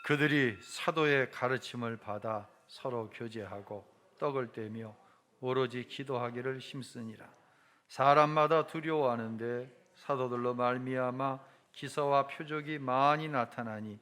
그들이 사도의 가르침을 받아 서로 교제하고 떡을 떼며 오로지 기도하기를 힘쓰니라. 사람마다 두려워하는데 사도들로 말미암아 기사와 표적이 많이 나타나니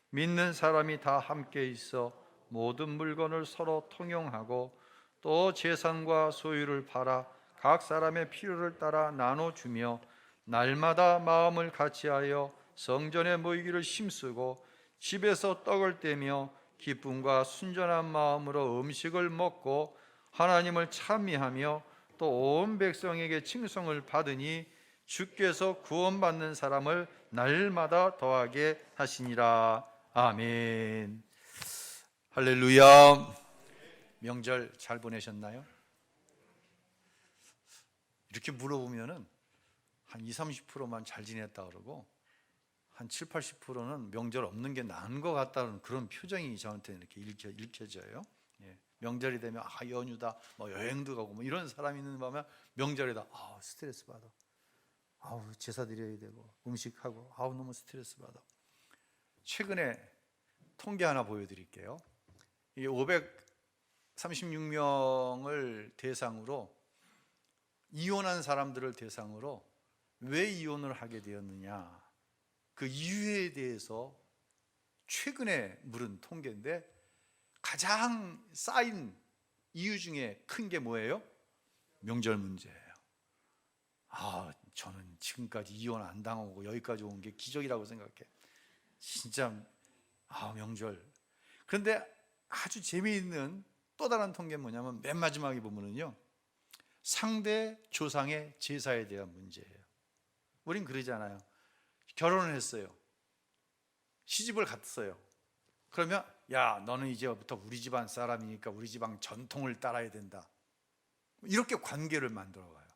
믿는 사람이 다 함께 있어 모든 물건을 서로 통용하고 또 재산과 소유를 팔아 각 사람의 필요를 따라 나눠주며 날마다 마음을 같이하여 성전에 모이기를 힘쓰고 집에서 떡을 떼며 기쁨과 순전한 마음으로 음식을 먹고 하나님을 찬미하며 또 온 백성에게 칭송을 받으니 주께서 구원받는 사람을 날마다 더하게 하시니라. 아멘. 할렐루야. 명절 잘 보내셨나요? 이렇게 물어보면은 한 20, 30%만 잘 지냈다 그러고 한 7, 80%는 명절 없는 게 나은 것 같다는 그런 표정이 저한테 이렇게 읽혀져요. 예. 명절이 되면 연휴다, 뭐 여행도 가고 뭐 이런 사람이 있는 밤에 명절에다 스트레스 받아. 제사 드려야 되고 음식하고 너무 스트레스 받아. 최근에 통계 하나 보여드릴게요. 이게 536명을 대상으로 이혼한 사람들을 대상으로 왜 이혼을 하게 되었느냐, 그 이유에 대해서 최근에 물은 통계인데 가장 쌓인 이유 중에 큰 게 뭐예요? 명절 문제예요. 저는 지금까지 이혼 안 당하고 여기까지 온 게 기적이라고 생각해. 진짜 명절. 그런데 아주 재미있는 또 다른 통계는 뭐냐면 맨 마지막에 보면은요, 상대 조상의 제사에 대한 문제예요. 우린 그러잖아요. 결혼을 했어요. 시집을 갔어요. 그러면 너는 이제부터 우리 집안 사람이니까 우리 집안 전통을 따라야 된다. 이렇게 관계를 만들어가요.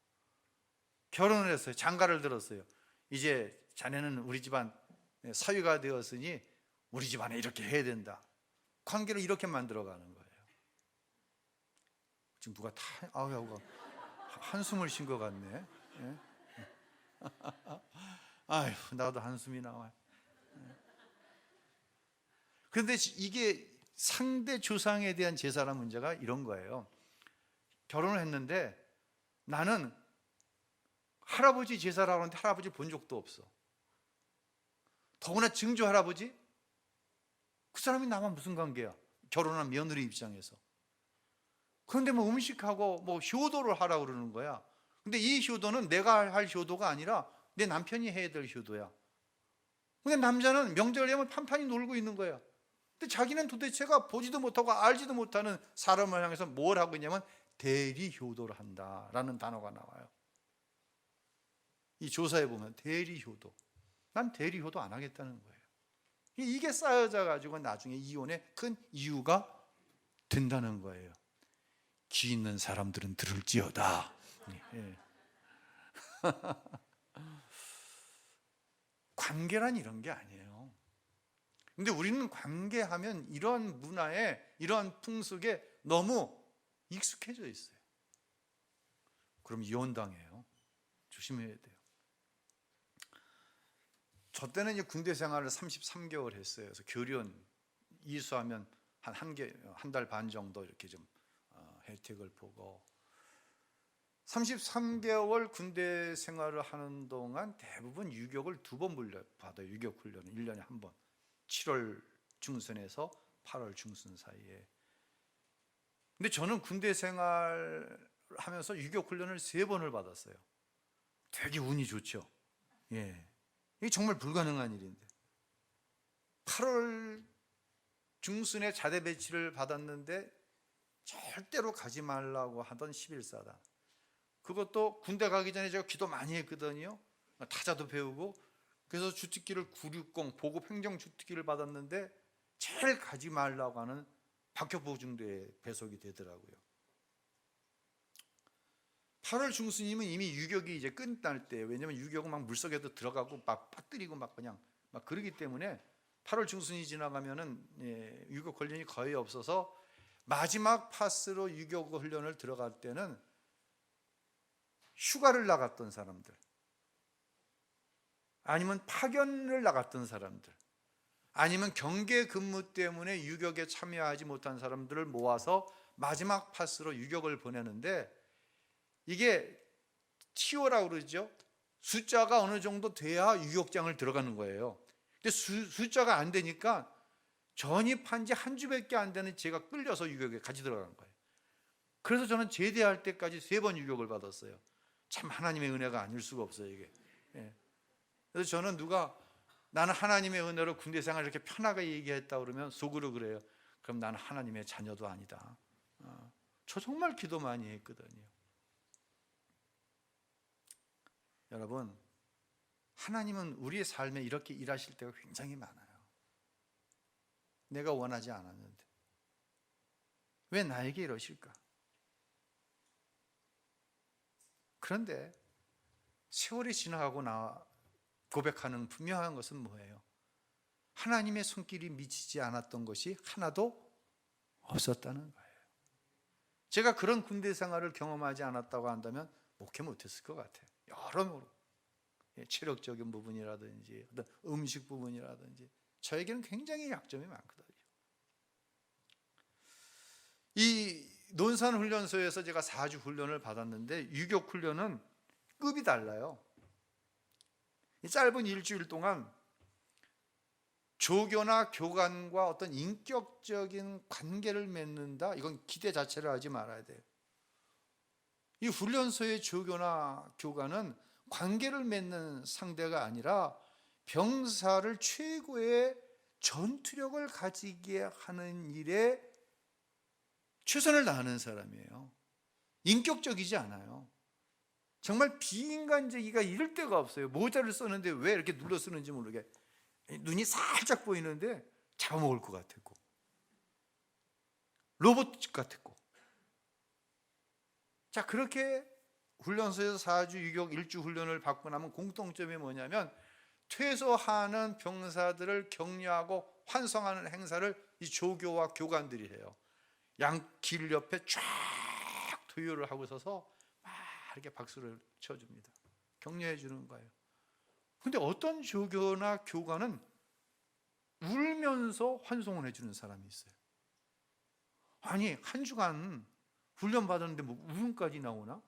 결혼을 했어요. 장가를 들었어요. 이제 자네는 우리 집안 사위가 되었으니 우리 집안에 이렇게 해야 된다. 관계를 이렇게 만들어가는 거예요. 지금 누가 한숨을 쉰 것 같네. 예? 나도 한숨이 나와요. 그런데 이게 상대 조상에 대한 제사라는 문제가 이런 거예요. 결혼을 했는데 나는 할아버지 제사라고 하는데 할아버지 본 적도 없어. 더구나 증조 할아버지? 그 사람이 나만 무슨 관계야? 결혼한 며느리 입장에서. 그런데 음식하고 효도를 하라고 그러는 거야. 근데 이 효도는 내가 할 효도가 아니라 내 남편이 해야 될 효도야. 근데 남자는 명절에 되면 판판히 놀고 있는 거야. 근데 자기는 도대체가 보지도 못하고 알지도 못하는 사람을 향해서 뭘 하고 있냐면 대리 효도를 한다라는 단어가 나와요. 이 조사에 보면 대리 효도. 난 대리 효도 안 하겠다는 거예요. 이게 쌓여져 가지고 나중에 이혼의 큰 이유가 된다는 거예요. 귀 있는 사람들은 들을지어다. 예. 관계란 이런 게 아니에요. 근데 우리는 관계하면 이런 문화에, 이런 풍속에 너무 익숙해져 있어요. 그럼 이혼당해요. 조심해야 돼요. 저 때는 이제 군대 생활을 33개월 했어요. 그래서 교련 이수하면 한 달 반 정도 이렇게 좀 혜택을 보고, 33개월 군대 생활을 하는 동안 대부분 유격을 2번 받아요. 유격 훈련은 1년에 한 번. 7월 중순에서 8월 중순 사이에. 근데 저는 군대 생활하면서 유격 훈련을 3번을 받았어요. 되게 운이 좋죠. 예. 이게 정말 불가능한 일인데 8월 중순에 자대 배치를 받았는데 절대로 가지 말라고 하던 11사단, 그것도 군대 가기 전에 제가 기도 많이 했거든요. 타자도 배우고. 그래서 주특기를 960 보급 행정 주특기를 받았는데 제일 가지 말라고 하는 박격보중대에 배속이 되더라고요. 8월 중순이면 이미 유격이 이제 끝날 때, 왜냐면 유격은 막 물속에도 들어가고 막 빠뜨리고 막 그냥 막 그러기 때문에 8월 중순이 지나가면은 유격 훈련이 거의 없어서 마지막 파스로 유격 훈련을 들어갈 때는 휴가를 나갔던 사람들, 아니면 파견을 나갔던 사람들, 아니면 경계 근무 때문에 유격에 참여하지 못한 사람들을 모아서 마지막 파스로 유격을 보내는데, 이게 TO라고 그러죠. 숫자가 어느 정도 돼야 유격장을 들어가는 거예요. 근데 숫자가 안 되니까 전입한 지 한 주밖에 안 되는 제가 끌려서 유격에 같이 들어가는 거예요. 그래서 저는 제대할 때까지 3번 유격을 받았어요. 참 하나님의 은혜가 아닐 수가 없어요, 이게. 예. 그래서 저는 누가 나는 하나님의 은혜로 군대 생활 이렇게 편하게 얘기했다 그러면 속으로 그래요. 그럼 나는 하나님의 자녀도 아니다. 저 정말 기도 많이 했거든요. 여러분, 하나님은 우리의 삶에 이렇게 일하실 때가 굉장히 많아요. 내가 원하지 않았는데 왜 나에게 이러실까? 그런데 세월이 지나가고 고백하는 분명한 것은 뭐예요? 하나님의 손길이 미치지 않았던 것이 하나도 없었다는 거예요. 제가 그런 군대 생활을 경험하지 않았다고 한다면 목회 못했을 것 같아요. 여러모로 체력적인 부분이라든지 어떤 음식 부분이라든지 저에게는 굉장히 약점이 많거든요. 이 논산훈련소에서 제가 4주 훈련을 받았는데 유격 훈련은 급이 달라요. 이 짧은 일주일 동안 조교나 교관과 어떤 인격적인 관계를 맺는다, 이건 기대 자체를 하지 말아야 돼요. 이 훈련소의 조교나 교관은 관계를 맺는 상대가 아니라 병사를 최고의 전투력을 가지게 하는 일에 최선을 다하는 사람이에요. 인격적이지 않아요. 정말 비인간적이가 이럴 데가 없어요. 모자를 썼는데 왜 이렇게 눌러 쓰는지 모르게 눈이 살짝 보이는데 잡아먹을 것 같았고 로봇 같았고. 자, 그렇게 훈련소에서 4주 유격 1주 훈련을 받고 나면 공통점이 뭐냐면 퇴소하는 병사들을 격려하고 환송하는 행사를 이 조교와 교관들이 해요. 양길 옆에 쫙 도요를 하고 서서 막 이렇게 박수를 쳐줍니다. 격려해 주는 거예요. 근데 어떤 조교나 교관은 울면서 환송을 해주는 사람이 있어요. 아니, 한 주간 훈련 받았는데 뭐 울음까지 나오나?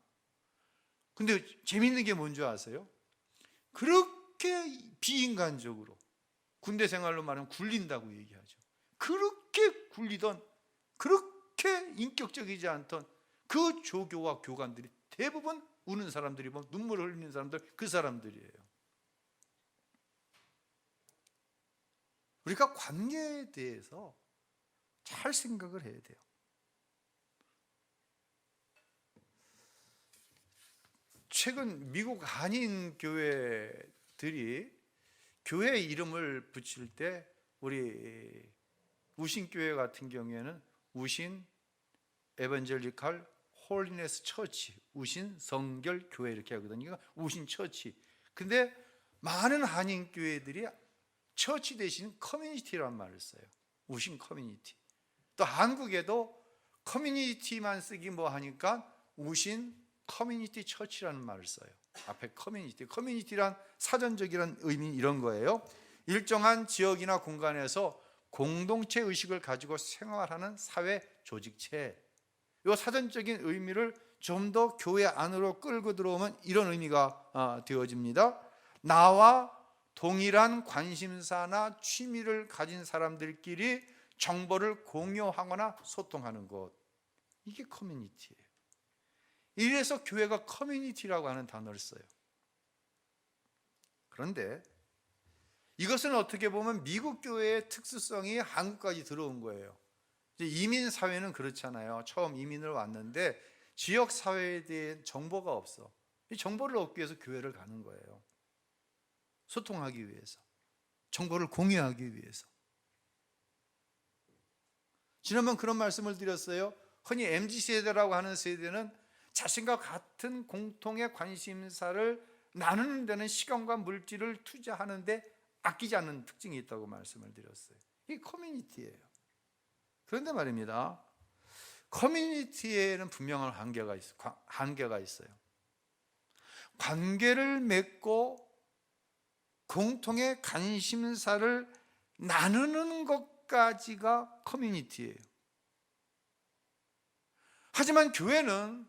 근데 재밌는 게 뭔지 아세요? 그렇게 비인간적으로, 군대 생활로 말하면 굴린다고 얘기하죠. 그렇게 굴리던, 그렇게 인격적이지 않던 그 조교와 교관들이 대부분 우는 사람들이 보면 눈물을 흘리는 사람들, 그 사람들이에요. 우리가 관계에 대해서 잘 생각을 해야 돼요. 최근 미국 한인 교회들이 교회 이름을 붙일 때 우리 우신교회 같은 경우에는 우신 에반젤리칼 홀리네스 처치, 우신 성결교회 이렇게 하거든요. 우신 처치. 근데 많은 한인 교회들이 처치 대신 커뮤니티라는 말을 써요. 우신 커뮤니티. 또 한국에도 커뮤니티만 쓰기 뭐 하니까 우신 커뮤니티 처치라는 말을 써요. 앞에 커뮤니티. 커뮤니티란 사전적이란 의미는 이런 거예요. 일정한 지역이나 공간에서 공동체 의식을 가지고 생활하는 사회 조직체. 이 사전적인 의미를 좀 더 교회 안으로 끌고 들어오면 이런 의미가 되어집니다. 나와 동일한 관심사나 취미를 가진 사람들끼리 정보를 공유하거나 소통하는 것. 이게 커뮤니티예요. 이래서 교회가 커뮤니티라고 하는 단어를 써요. 그런데 이것은 어떻게 보면 미국 교회의 특수성이 한국까지 들어온 거예요. 이민 사회는 그렇잖아요. 처음 이민을 왔는데 지역 사회에 대한 정보가 없어. 이 정보를 얻기 위해서 교회를 가는 거예요. 소통하기 위해서, 정보를 공유하기 위해서. 지난번 그런 말씀을 드렸어요. 흔히 MZ세대라고 하는 세대는 자신과 같은 공통의 관심사를 나누는 데는 시간과 물질을 투자하는데 아끼지 않는 특징이 있다고 말씀을 드렸어요. 이게 커뮤니티예요. 그런데 말입니다, 커뮤니티에는 분명한 한계가 있어요. 관계를 맺고 공통의 관심사를 나누는 것까지가 커뮤니티예요. 하지만 교회는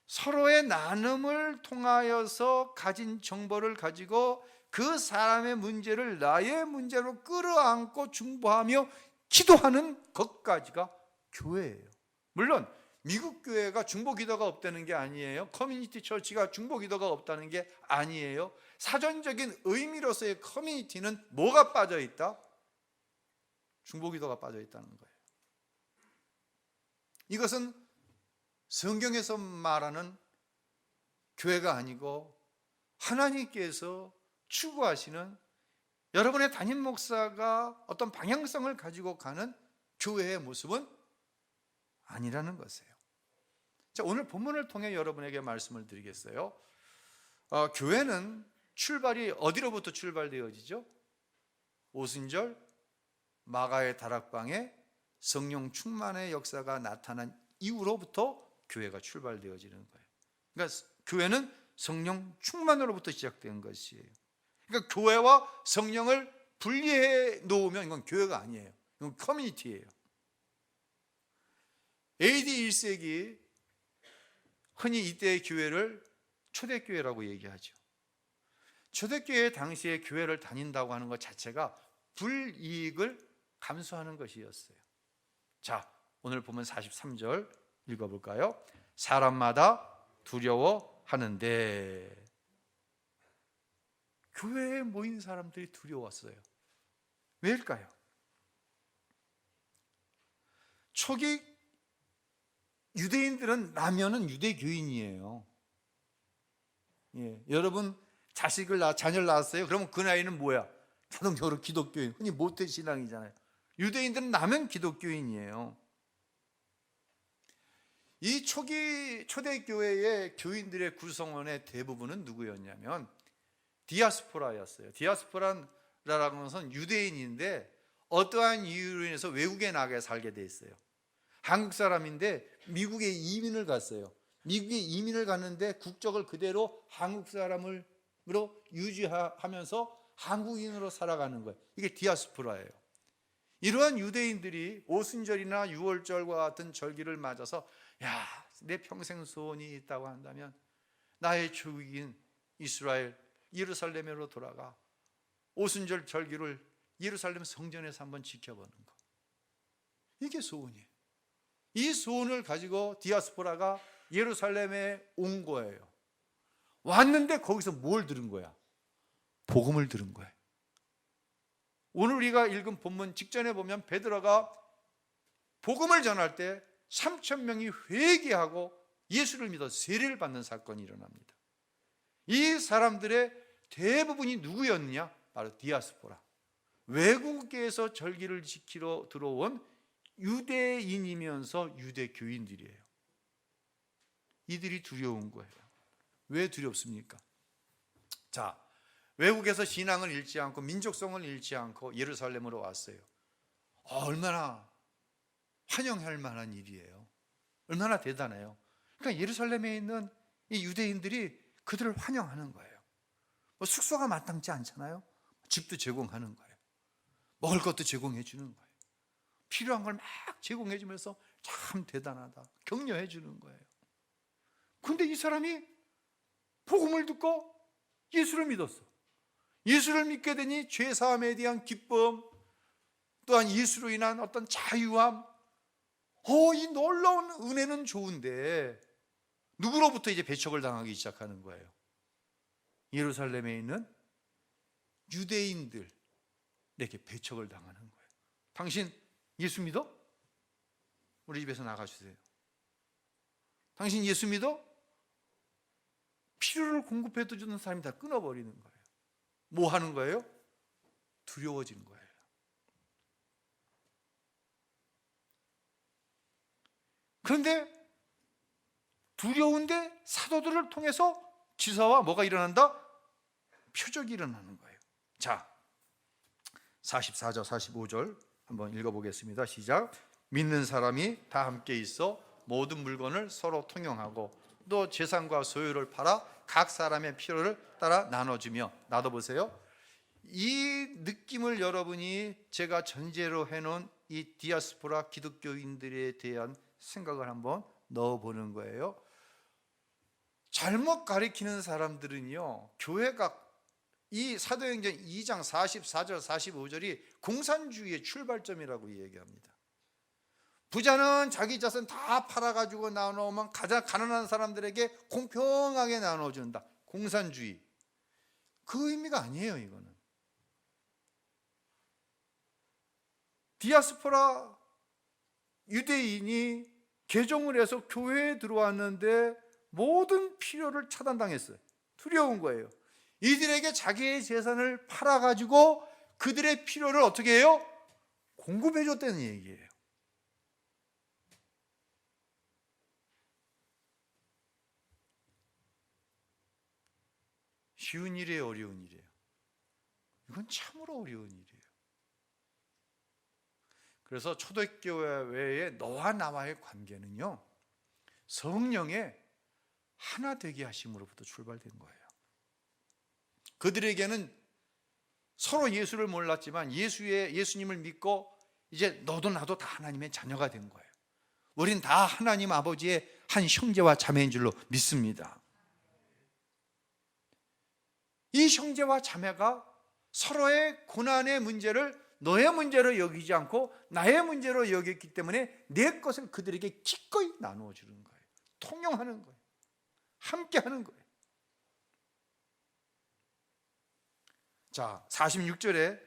서로의 나눔을 통하여서 가진 정보를 가지고 그 사람의 문제를 나의 문제로 끌어안고 중보하며 기도하는 것까지가 교회예요. 물론 미국 교회가 중보 기도가 없다는 게 아니에요. 커뮤니티 처치가 중보 기도가 없다는 게 아니에요. 사전적인 의미로서의 커뮤니티는 뭐가 빠져 있다? 중보 기도가 빠져 있다는 거예요. 이것은 성경에서 말하는 교회가 아니고 하나님께서 추구하시는 여러분의 담임 목사가 어떤 방향성을 가지고 가는 교회의 모습은 아니라는 것이에요. 자, 오늘 본문을 통해 여러분에게 말씀을 드리겠어요. 교회는 출발이 어디로부터 출발되어지죠? 오순절 마가의 다락방에 성령 충만의 역사가 나타난 이후로부터 교회가 출발되어지는 거예요. 그러니까 교회는 성령 충만으로부터 시작된 것이에요. 그러니까 교회와 성령을 분리해 놓으면 이건 교회가 아니에요. 이건 커뮤니티예요. AD 1세기 흔히 이때의 교회를 초대교회라고 얘기하죠. 초대교회 당시에 교회를 다닌다고 하는 것 자체가 불이익을 감수하는 것이었어요. 자, 오늘 보면 43절 읽어볼까요? 사람마다 두려워하는데, 교회에 모인 사람들이 두려웠어요. 왜일까요? 초기 유대인들은 나면은 유대교인이에요. 예, 여러분 자녀를 낳았어요? 그러면 그 나이는 뭐야? 자동적으로 기독교인, 흔히 모태신앙이잖아요. 유대인들은 나면 기독교인이에요. 이 초기 초대교회의 교인들의 구성원의 대부분은 누구였냐면 디아스포라였어요. 디아스포라라는 것은 유대인인데 어떠한 이유로 인해서 외국에 나가 살게 돼 있어요. 한국 사람인데 미국에 이민을 갔어요. 미국에 이민을 갔는데 국적을 그대로 한국 사람으로 유지하면서 한국인으로 살아가는 거예요. 이게 디아스포라예요. 이러한 유대인들이 오순절이나 유월절과 같은 절기를 맞아서 야, 내 평생 소원이 있다고 한다면 나의 조국인 이스라엘 예루살렘으로 돌아가 오순절 절기를 예루살렘 성전에서 한번 지켜보는 거. 이게 소원이에요. 이 소원을 가지고 디아스포라가 예루살렘에 온 거예요. 왔는데 거기서 뭘 들은 거야? 복음을 들은 거예요. 오늘 우리가 읽은 본문 직전에 보면 베드로가 복음을 전할 때 3,000명이 회개하고 예수를 믿어 세례를 받는 사건이 일어납니다. 이 사람들의 대부분이 누구였냐? 바로 디아스포라, 외국에서 절기를 지키러 들어온 유대인이면서 유대교인들이에요. 이들이 두려운 거예요. 왜 두렵습니까? 자, 외국에서 신앙을 잃지 않고 민족성을 잃지 않고 예루살렘으로 왔어요. 얼마나 환영할 만한 일이에요. 얼마나 대단해요. 그러니까 예루살렘에 있는 이 유대인들이 그들을 환영하는 거예요. 숙소가 마땅치 않잖아요. 집도 제공하는 거예요. 먹을 것도 제공해 주는 거예요. 필요한 걸 막 제공해 주면서 참 대단하다, 격려해 주는 거예요. 그런데 이 사람이 복음을 듣고 예수를 믿었어. 예수를 믿게 되니 죄사함에 대한 기쁨, 또한 예수로 인한 어떤 자유함, 이 놀라운 은혜는 좋은데 누구로부터 이제 배척을 당하기 시작하는 거예요? 예루살렘에 있는 유대인들에게 배척을 당하는 거예요. 당신 예수 믿어? 우리 집에서 나가주세요. 당신 예수 믿어? 필요를 공급해 주는 사람이 다 끊어버리는 거예요. 뭐 하는 거예요? 두려워지는 거예요. 그런데 두려운데 사도들을 통해서 지사와 뭐가 일어난다? 표적이 일어나는 거예요. 자, 44절 45절 한번 읽어보겠습니다. 시작. 믿는 사람이 다 함께 있어 모든 물건을 서로 통용하고 또 재산과 소유를 팔아 각 사람의 필요를 따라 나눠주며, 나눠보세요. 이 느낌을 여러분이 제가 전제로 해놓은 이 디아스포라 기독교인들에 대한 생각을 한번 넣어보는 거예요. 잘못 가리키는 사람들은요, 교회가 이 사도행전 2장 44절 45절이 공산주의의 출발점이라고 얘기합니다. 부자는 자기 자산 다 팔아가지고 나눠오면 가장 가난한 사람들에게 공평하게 나눠준다. 공산주의. 그 의미가 아니에요. 이거는 디아스포라 유대인이 개종을 해서 교회에 들어왔는데 모든 필요를 차단당했어요. 두려운 거예요. 이들에게 자기의 재산을 팔아가지고 그들의 필요를 어떻게 해요? 공급해줬다는 얘기예요. 쉬운 일이에요, 어려운 일이에요? 이건 참으로 어려운 일이에요. 그래서 초대교회의 너와 나와의 관계는요, 성령의 하나 되게 하심으로부터 출발된 거예요. 그들에게는 서로 예수를 몰랐지만 예수님을 믿고 이제 너도 나도 다 하나님의 자녀가 된 거예요. 우린 다 하나님 아버지의 한 형제와 자매인 줄로 믿습니다. 이 형제와 자매가 서로의 고난의 문제를 너의 문제로 여기지 않고 나의 문제로 여겼기 때문에 내 것을 그들에게 기꺼이 나누어 주는 거예요. 통용하는 거예요. 함께 하는 거예요. 자, 46절에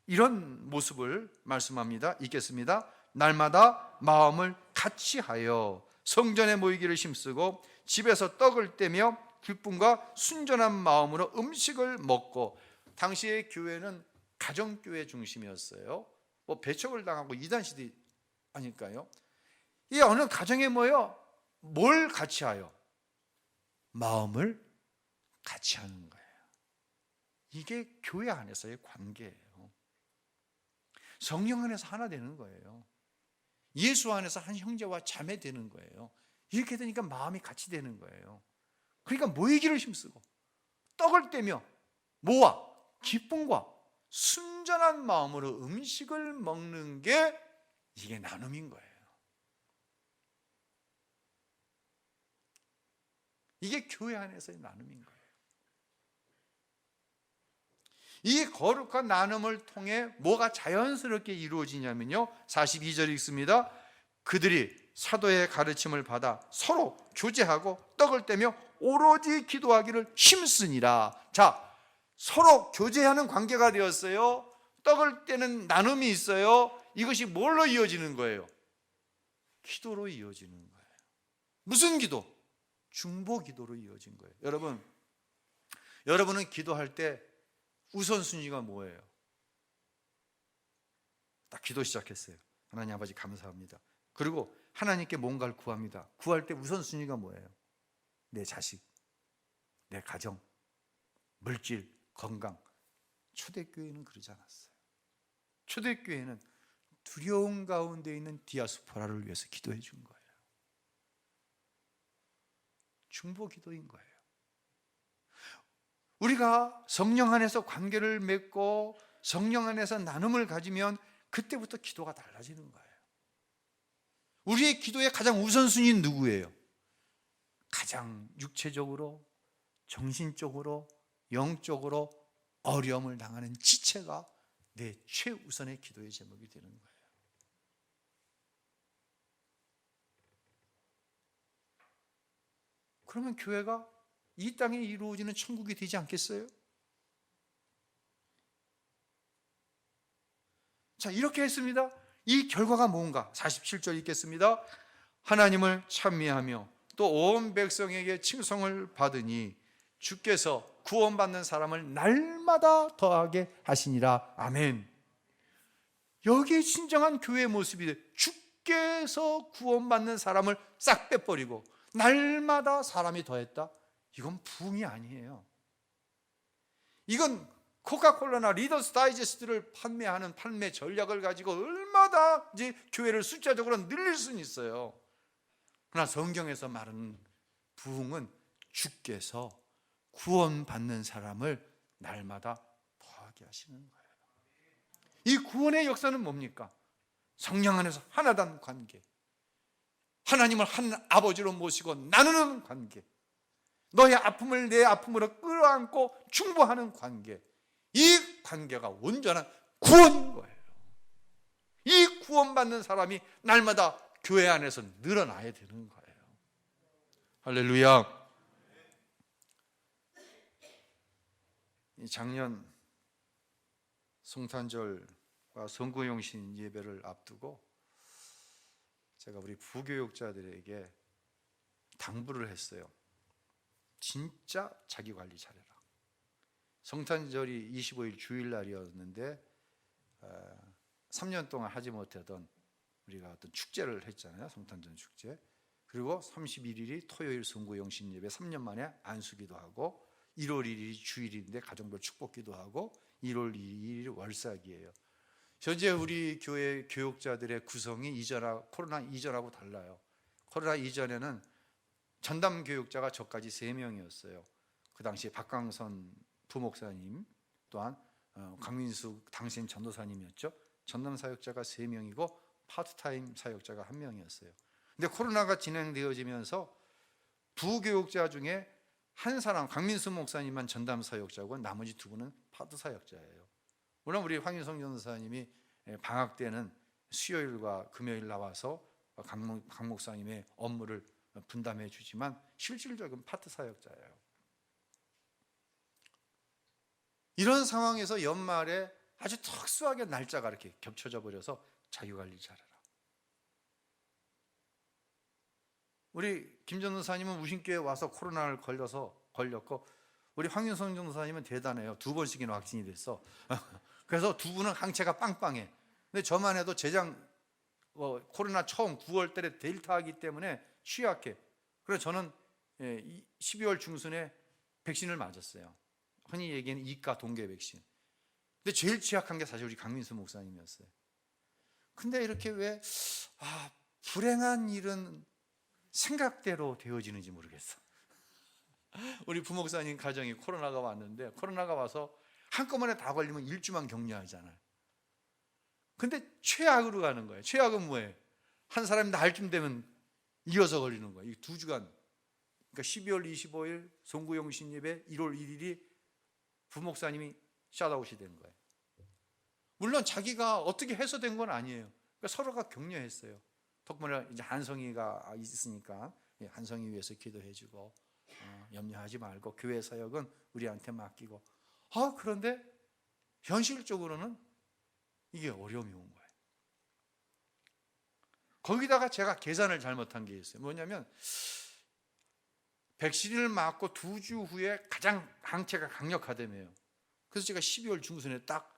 이런 모습을 말씀합니다. 읽겠습니다. 날마다 마음을 같이 하여 성전에 모이기를 힘쓰고 집에서 떡을 떼며 기쁨과 순전한 마음으로 음식을 먹고. 당시의 교회는 가정교회 중심이었어요. 뭐 배척을 당하고 이단 시대 아닐까요? 이 어느 가정에 모여 뭘 같이 하여? 마음을 같이 하는 거예요. 이게 교회 안에서의 관계예요. 성령 안에서 하나 되는 거예요. 예수 안에서 한 형제와 자매 되는 거예요. 이렇게 되니까 마음이 같이 되는 거예요. 그러니까 모이기를 힘쓰고 떡을 떼며 모아 기쁨과 순전한 마음으로 음식을 먹는 게 이게 나눔인 거예요. 이게 교회 안에서의 나눔인 거예요. 이 거룩한 나눔을 통해 뭐가 자연스럽게 이루어지냐면요, 42절 읽습니다. 그들이 사도의 가르침을 받아 서로 교제하고 떡을 떼며 오로지 기도하기를 힘쓰니라. 자, 서로 교제하는 관계가 되었어요. 떡을 떼는 나눔이 있어요. 이것이 뭘로 이어지는 거예요? 기도로 이어지는 거예요. 무슨 기도? 중보 기도로 이어진 거예요. 여러분은 기도할 때 우선순위가 뭐예요? 딱 기도 시작했어요. 하나님 아버지 감사합니다. 그리고 하나님께 뭔가를 구합니다. 구할 때 우선순위가 뭐예요? 내 자식, 내 가정, 물질, 건강. 초대교회는 그러지 않았어요. 초대교회는 두려움 가운데 있는 디아스포라를 위해서 기도해 준 거예요. 중보 기도인 거예요. 우리가 성령 안에서 관계를 맺고 성령 안에서 나눔을 가지면 그때부터 기도가 달라지는 거예요. 우리의 기도의 가장 우선순위는 누구예요? 가장 육체적으로, 정신적으로, 영적으로 어려움을 당하는 지체가 내 최우선의 기도의 제목이 되는 거예요. 그러면 교회가 이 땅에 이루어지는 천국이 되지 않겠어요? 자, 이렇게 했습니다. 이 결과가 뭔가? 47절 읽겠습니다. 하나님을 찬미하며 또 온 백성에게 칭송을 받으니 주께서 구원받는 사람을 날마다 더하게 하시니라. 아멘. 여기에 진정한 교회의 모습이 주께서 구원받는 사람을 싹 빼버리고 날마다 사람이 더했다? 이건 부흥이 아니에요. 이건 코카콜라나 리더스 다이제스트를 판매하는 판매 전략을 가지고 얼마나 이제 교회를 숫자적으로 늘릴 수는 있어요. 그러나 성경에서 말하는 부흥은 주께서 구원받는 사람을 날마다 더하게 받게 하시는 거예요. 이 구원의 역사는 뭡니까? 성령 안에서 하나된 관계, 하나님을 한 아버지로 모시고 나누는 관계, 너의 아픔을 내 아픔으로 끌어안고 충고하는 관계, 이 관계가 온전한 구원인 거예요. 이 구원받는 사람이 날마다 교회 안에서 늘어나야 되는 거예요. 할렐루야. 작년 성탄절과 성구용신 예배를 앞두고 제가 우리 부교육자들에게 당부를 했어요. 진짜 자기 관리 잘해라. 성탄절이 25일 주일날이었는데 3년 동안 하지 못하던 우리가 어떤 축제를 했잖아요. 성탄절 축제. 그리고 31일이 토요일 성구용신 예배, 3년 만에 안수기도 하고, 1월 1일이 주일인데 가정별 축복기도 하고, 1월 2일이 월삭이에요. 현재 우리 교회 교육자들의 구성이 코로나 이전하고 달라요. 코로나 이전에는 전담 교육자가 저까지 3명이었어요. 그 당시에 박강선 부목사님, 또한 강민수 당신 전도사님이었죠. 전담 사역자가 3명이고 파트타임 사역자가 1명이었어요. 근데 코로나가 진행되어지면서 부교육자 중에 한 사람, 강민수 목사님만 전담 사역자고 나머지 2분은 파트 사역자예요. 물론 우리 황윤성 전도사님이 방학 때는 수요일과 금요일 나와서 강 목사님의 업무를 분담해 주지만 실질적인 파트 사역자예요. 이런 상황에서 연말에 아주 특수하게 날짜가 이렇게 겹쳐져 버려서 자기관리 잘해라. 우리 김 전도사님은 우신교에 와서 코로나를 걸렸고, 우리 황윤성 전도사님은 대단해요. 2번씩이나 확진이 됐어. 그래서 2분은 항체가 빵빵해. 근데 저만 해도 코로나 처음 9월 달에 델타이기 때문에 취약해. 그래서 저는 12월 중순에 백신을 맞았어요. 흔히 얘기하는 이가 동계 백신. 근데 제일 취약한 게 사실 우리 강민수 목사님이었어요. 근데 이렇게 왜 불행한 일은 생각대로 되어지는지 모르겠어. 우리 부목사님 가정이 코로나가 왔는데, 코로나가 와서 한꺼번에 다 걸리면 1주만 격리하잖아요. 근데 최악으로 가는 거예요. 최악은 뭐예요? 한 사람이 나흘쯤 되면 이어서 걸리는 거예요. 이 2주간. 그러니까 12월 25일 송구용신 예배, 1월 1일이 부목사님이 샷아웃이 된 거예요. 물론 자기가 어떻게 해서 된 건 아니에요. 그러니까 서로가 격려했어요. 덕분에 이제 한성이가 있으니까 한성이 위해서 기도해주고, 염려하지 말고 교회 사역은 우리한테 맡기고. 그런데 현실적으로는 이게 어려움이 온 거예요. 거기다가 제가 계산을 잘못한 게 있어요. 뭐냐면 백신을 맞고 2주 후에 가장 항체가 강력하다며요. 그래서 제가 12월 중순에 딱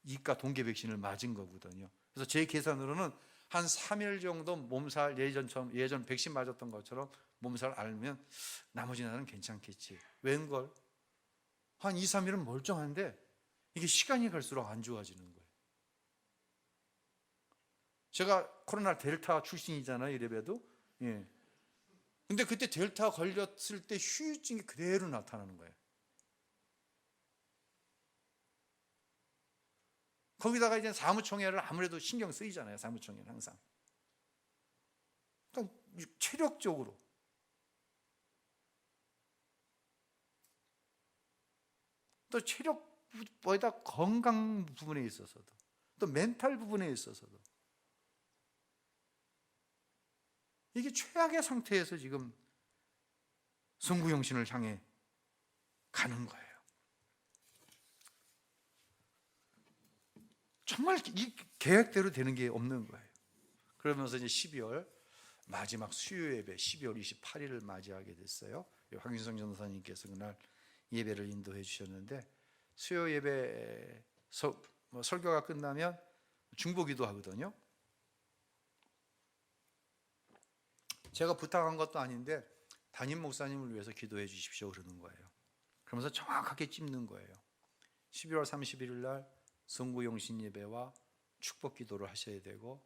이가 동계 백신을 맞은 거거든요. 그래서 제 계산으로는 한 3일 정도 몸살, 예전 백신 맞았던 것처럼 몸살 앓으면 나머지 날은 괜찮겠지. 웬걸? 한 2, 3일은 멀쩡한데 이게 시간이 갈수록 안 좋아지는 거예요. 제가 코로나 델타 출신이잖아요, 이래봬도. 예. 근데 그때 델타 걸렸을 때 후유증이 그대로 나타나는 거예요. 거기다가 이제 사무총회를 아무래도 신경 쓰이잖아요. 사무총회는 항상. 그러니까 체력적으로, 또 체력보다 건강 부분에 있어서도, 또 멘탈 부분에 있어서도 이게 최악의 상태에서 지금 성구용신을 향해 가는 거예요. 정말 이 계획대로 되는 게 없는 거예요. 그러면서 이제 12월 마지막 수요 예배 12월 28일을 맞이하게 됐어요. 황윤성 전도사님께서 그날 예배를 인도해 주셨는데, 수요 예배 설교가 끝나면 중보기도 하거든요. 제가 부탁한 것도 아닌데 담임 목사님을 위해서 기도해 주십시오 그러는 거예요. 그러면서 정확하게 찝는 거예요. 12월 31일 날 성구용신 예배와 축복 기도를 하셔야 되고,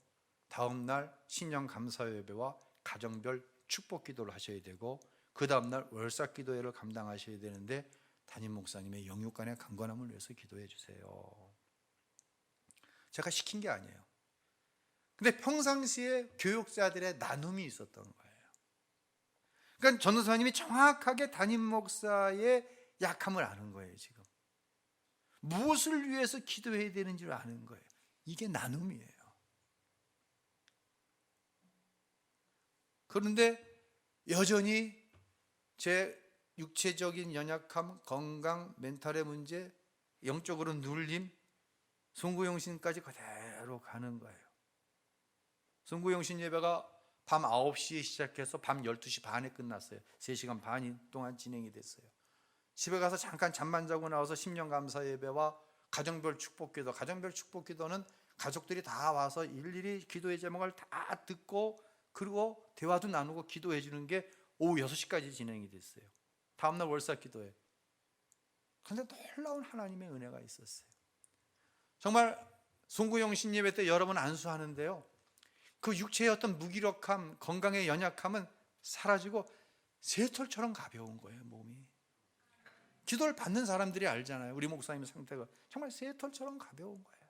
다음 날 신년 감사 예배와 가정별 축복 기도를 하셔야 되고, 그 다음 날 월삭 기도회를 감당하셔야 되는데, 담임 목사님의 영육 간의 강건함을 위해서 기도해 주세요. 제가 시킨 게 아니에요. 근데 평상시에 교육자들의 나눔이 있었던 거예요. 그러니까 전도사님이 정확하게 담임 목사의 약함을 아는 거예요. 지금 무엇을 위해서 기도해야 되는지를 아는 거예요. 이게 나눔이에요. 그런데 여전히 제 육체적인 연약함, 건강, 멘탈의 문제, 영적으로 눌림, 송구영신까지 그대로 가는 거예요. 송구영신 예배가 밤 9시에 시작해서 밤 12시 반에 끝났어요. 3시간 반 동안 진행이 됐어요. 집에 가서 잠깐 잠만 자고 나와서 10년 감사 예배와 가정별 축복기도, 가정별 축복기도는 가족들이 다 와서 일일이 기도의 제목을 다 듣고 그리고 대화도 나누고 기도해 주는 게 오후 6시까지 진행이 됐어요. 다음날 월사 기도회. 그런데 놀라운 하나님의 은혜가 있었어요. 정말 송구영신 예배 때 여러 번 안수하는데요, 그 육체의 어떤 무기력함, 건강의 연약함은 사라지고 새털처럼 가벼운 거예요. 몸이. 기도를 받는 사람들이 알잖아요. 우리 목사님의 상태가 정말 새털처럼 가벼운 거예요.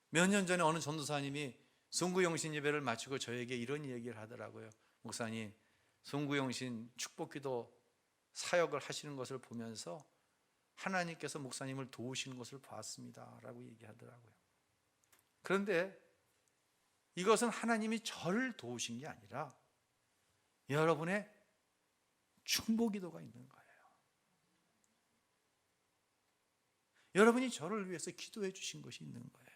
몇 년 전에 어느 전도사님이 송구영신 예배를 마치고 저에게 이런 얘기를 하더라고요. 목사님, 송구영신 축복기도 사역을 하시는 것을 보면서 하나님께서 목사님을 도우시는 것을 보았습니다 라고 얘기하더라고요. 그런데 이것은 하나님이 저를 도우신 게 아니라 여러분의 충복기도가 있는 거예요. 여러분이 저를 위해서 기도해 주신 것이 있는 거예요.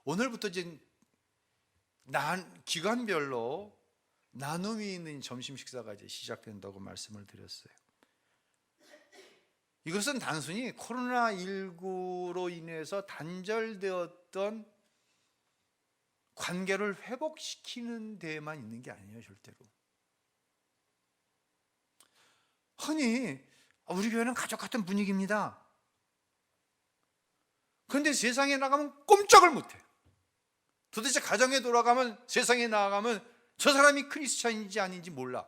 오늘부터 이제 기관별로 나눔이 있는 점심 식사가 이제 시작된다고 말씀을 드렸어요. 이것은 단순히 코로나19로 인해서 단절되었던 관계를 회복시키는 데에만 있는 게 아니에요. 절대로. 흔히 우리 교회는 가족 같은 분위기입니다. 그런데 세상에 나가면 꼼짝을 못해. 도대체 가정에 돌아가면, 세상에 나가면 저 사람이 크리스찬인지 아닌지 몰라.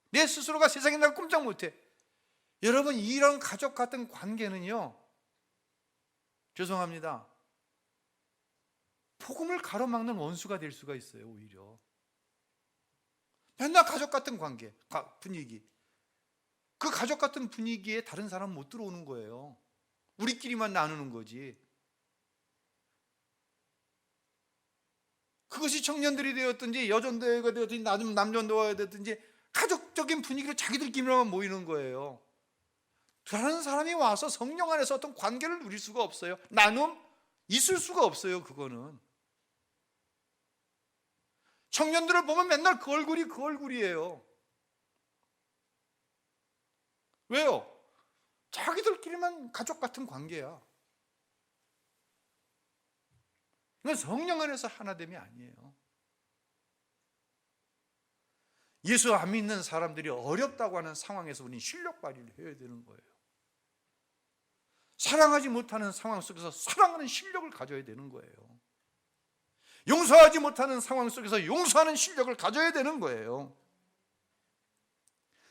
내 스스로가 세상에 나가 꼼짝 못해. 여러분, 이런 가족 같은 관계는요, 죄송합니다, 복음을 가로막는 원수가 될 수가 있어요. 오히려 맨날 가족 같은 관계, 분위기, 그 가족 같은 분위기에 다른 사람 못 들어오는 거예요. 우리끼리만 나누는 거지. 그것이 청년들이 되었든지 여전도회가 되었든지 남전도회가 되었든지 가족적인 분위기로 자기들끼리만 모이는 거예요. 다른 사람이 와서 성령 안에서 어떤 관계를 누릴 수가 없어요. 나눔 있을 수가 없어요. 그거는 청년들을 보면 맨날 그 얼굴이에요. 왜요? 자기들끼리만 가족 같은 관계야. 이건 성령 안에서 하나됨이 아니에요. 예수 안 믿는 사람들이 어렵다고 하는 상황에서 우리는 실력 발휘를 해야 되는 거예요. 사랑하지 못하는 상황 속에서 사랑하는 실력을 가져야 되는 거예요. 용서하지 못하는 상황 속에서 용서하는 실력을 가져야 되는 거예요.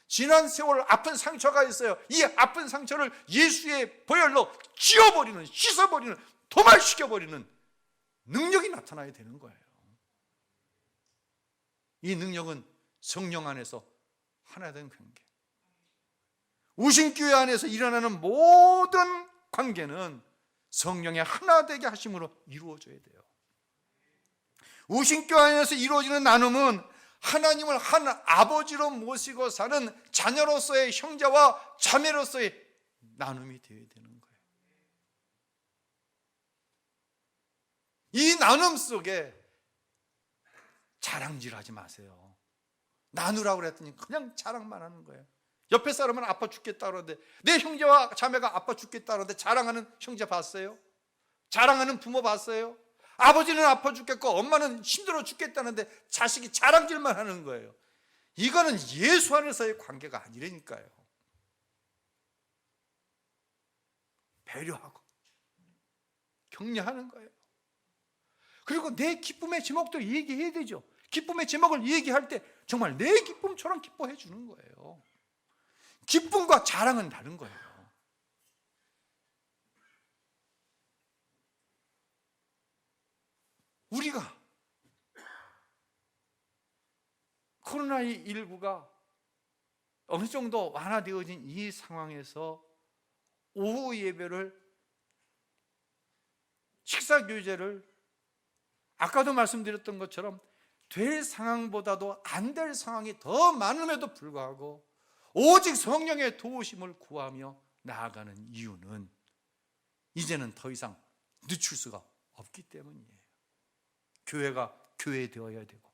지난 세월 아픈 상처가 있어요. 이 아픈 상처를 예수의 보혈로 지워버리는, 씻어버리는, 도말시켜버리는 능력이 나타나야 되는 거예요. 이 능력은 성령 안에서 하나 된 관계. 우신교회 안에서 일어나는 모든 관계는 성령의 하나 되게 하심으로 이루어져야 돼요. 우신교회 안에서 이루어지는 나눔은 하나님을 한 아버지로 모시고 사는 자녀로서의 형제와 자매로서의 나눔이 되어야 되는 거예요. 이 나눔 속에 자랑질하지 마세요. 나누라고 그랬더니 그냥 자랑만 하는 거예요. 옆에 사람은 아파 죽겠다 그러는데, 내 형제와 자매가 아파 죽겠다 그러는데 자랑하는 형제 봤어요? 자랑하는 부모 봤어요? 아버지는 아파 죽겠고 엄마는 힘들어 죽겠다는데 자식이 자랑질만 하는 거예요. 이거는 예수 안에서의 관계가 아니라니까요. 배려하고 격려하는 거예요. 그리고 내 기쁨의 제목도 얘기해야 되죠. 기쁨의 제목을 얘기할 때 정말 내 기쁨처럼 기뻐해 주는 거예요. 기쁨과 자랑은 다른 거예요. 우리가 코로나19가 어느 정도 완화되어진 이 상황에서 오후 예배를, 식사 교제를 아까도 말씀드렸던 것처럼 될 상황보다도 안 될 상황이 더 많음에도 불구하고 오직 성령의 도우심을 구하며 나아가는 이유는 이제는 더 이상 늦출 수가 없기 때문이에요. 교회가 교회 되어야 되고,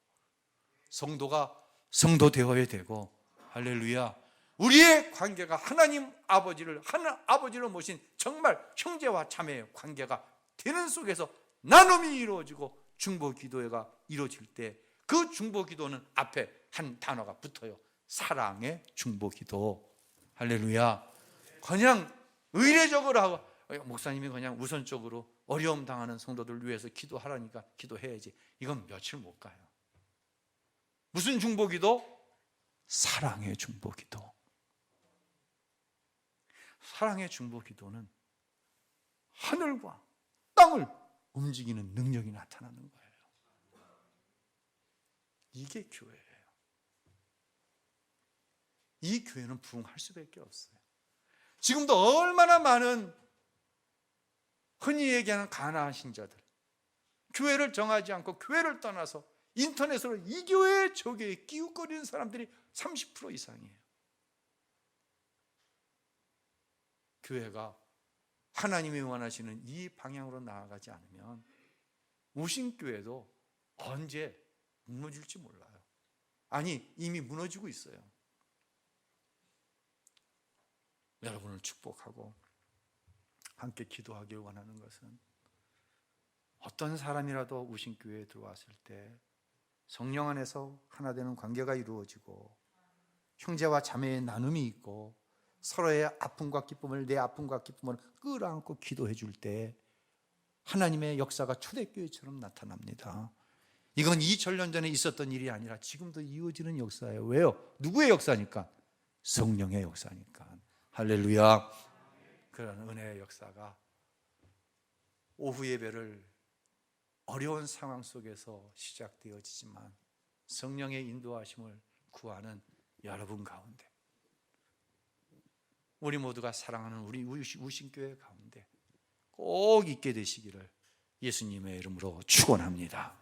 성도가 성도 되어야 되고, 할렐루야. 우리의 관계가 하나님 아버지를 모신 정말 형제와 자매의 관계가 되는 속에서 나눔이 이루어지고 중보 기도회가 이루어질 때 그 중보 기도는 앞에 한 단어가 붙어요. 사랑의 중보 기도. 할렐루야. 그냥 의례적으로 하고, 목사님이 그냥 우선적으로 어려움 당하는 성도들 위해서 기도하라니까 기도해야지, 이건 며칠 못 가요. 무슨 중보 기도? 사랑의 중보 기도. 사랑의 중보 기도는 하늘과 땅을 움직이는 능력이 나타나는 거예요. 이게 교회예요. 이 교회는 부흥할 수밖에 없어요. 지금도 얼마나 많은 흔히 얘기하는 가난한 신자들, 교회를 정하지 않고 교회를 떠나서 인터넷으로 이 교회 저 교회에 끼웃거리는 사람들이 30% 이상이에요. 교회가 하나님이 원하시는 이 방향으로 나아가지 않으면 우신교회도 언제 무너질지 몰라요. 아니, 이미 무너지고 있어요. 여러분을 축복하고 함께 기도하길 원하는 것은, 어떤 사람이라도 우신교회에 들어왔을 때 성령 안에서 하나 되는 관계가 이루어지고 형제와 자매의 나눔이 있고 서로의 아픔과 기쁨을, 내 아픔과 기쁨을 끌어안고 기도해 줄 때 하나님의 역사가 초대교회처럼 나타납니다. 이건 2000년 전에 있었던 일이 아니라 지금도 이어지는 역사예요. 왜요? 누구의 역사니까? 성령의 역사니까. 할렐루야. 그런 은혜의 역사가 오후 예배를 어려운 상황 속에서 시작되어지지만 성령의 인도하심을 구하는 여러분 가운데, 우리 모두가 사랑하는 우리 우신교회 가운데 꼭 있게 되시기를 예수님의 이름으로 축원합니다.